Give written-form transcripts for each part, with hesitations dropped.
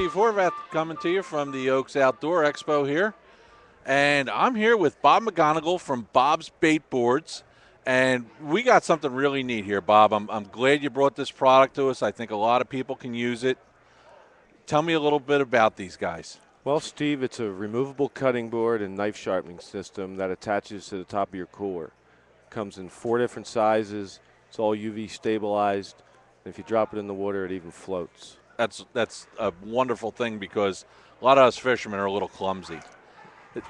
Steve Horvath coming to you from the Oaks Outdoor Expo here. And I'm here with Bob McGonigal from Bob's Bait Boards. And we got something really neat here, Bob. I'm glad you brought this product to us. I think a lot of people can use it. Tell me a little bit about these guys. Well, Steve, it's a removable cutting board and knife sharpening system that attaches to the top of your cooler. Comes in 4 different sizes. It's all UV stabilized. And if you drop it in the water, it even floats. That's a wonderful thing because a lot of us fishermen are a little clumsy.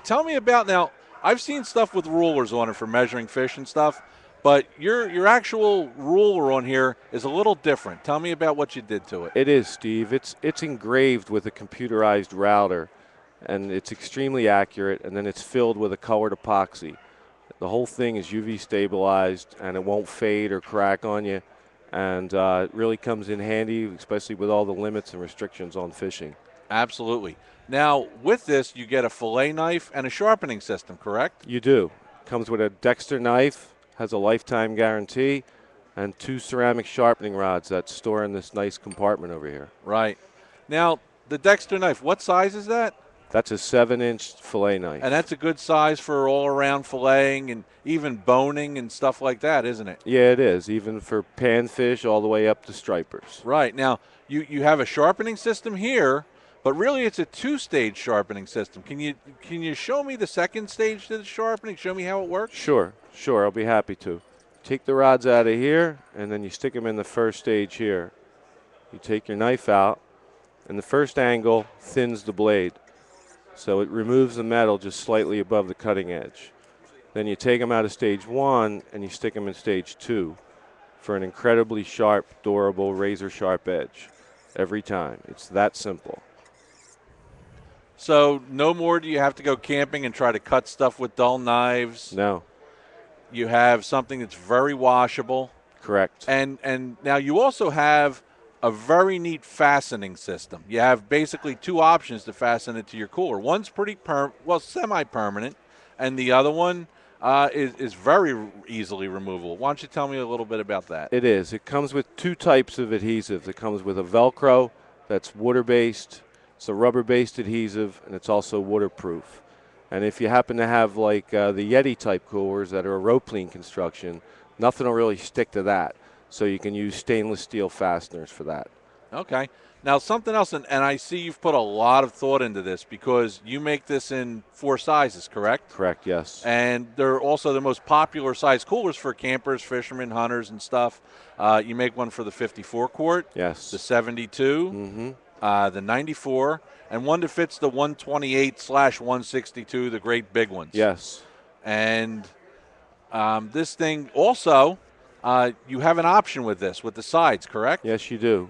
Tell me about now. I've seen stuff with rulers on it for measuring fish and stuff, but your actual ruler on here is a little different. Tell me about what you did to it. It is, Steve. It's engraved with a computerized router, and it's extremely accurate, and then it's filled with a colored epoxy. The whole thing is UV stabilized, and it won't fade or crack on you, and it really comes in handy, especially with all the limits and restrictions on fishing. Absolutely. Now, with this, you get a fillet knife and a sharpening system, correct? You do. Comes with a Dexter knife, has a lifetime guarantee, and 2 ceramic sharpening rods that store in this nice compartment over here. Right. Now, the Dexter knife, what size is that? That's a 7-inch fillet knife. And that's a good size for all-around filleting and even boning and stuff like that, isn't it? Yeah, it is, even for panfish all the way up to stripers. Right. Now, you have a sharpening system here, but really it's a 2-stage sharpening system. Can you show me the second stage to the sharpening? Show me how it works? Sure, I'll be happy to. Take the rods out of here, and then you stick them in the first stage here. You take your knife out, and the first angle thins the blade. So it removes the metal just slightly above the cutting edge. Then you take them out of stage 1 and you stick them in stage 2 for an incredibly sharp, durable, razor-sharp edge every time. It's that simple. So no more do you have to go camping and try to cut stuff with dull knives. No. You have something that's very washable. Correct. And now you also have a very neat fastening system. You have basically 2 options to fasten it to your cooler. One's pretty semi-permanent, and the other one is very easily removable. Why don't you tell me a little bit about that? It is. It comes with 2 types of adhesives. It comes with a Velcro that's water-based. It's a rubber-based adhesive, and it's also waterproof. And if you happen to have like the Yeti-type coolers that are a Roplene construction, nothing will really stick to that. So you can use stainless steel fasteners for that. Okay. Now something else, and I see you've put a lot of thought into this because you make this in 4 sizes, correct? Correct, yes. And they're also the most popular size coolers for campers, fishermen, hunters, and stuff. You make one for the 54 quart, yes, the 72, the 94, and one that fits the 128/162, the great big ones. Yes. And this thing also, you have an option with this, with the sides, correct? Yes, you do.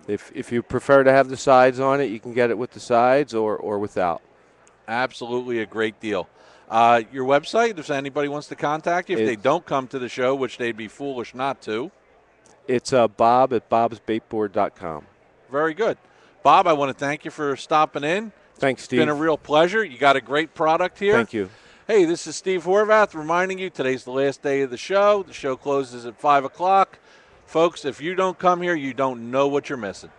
If you prefer to have the sides on it, you can get it with the sides or without. Absolutely a great deal. Your website, if anybody wants to contact you, if they don't come to the show, which they'd be foolish not to. It's Bob at bobsbaitboard.com. Very good. Bob, I want to thank you for stopping in. Thanks, Steve. It's been a real pleasure. You got a great product here. Thank you. Hey, this is Steve Horvath reminding you today's the last day of the show. The show closes at 5 o'clock. Folks, if you don't come here, you don't know what you're missing.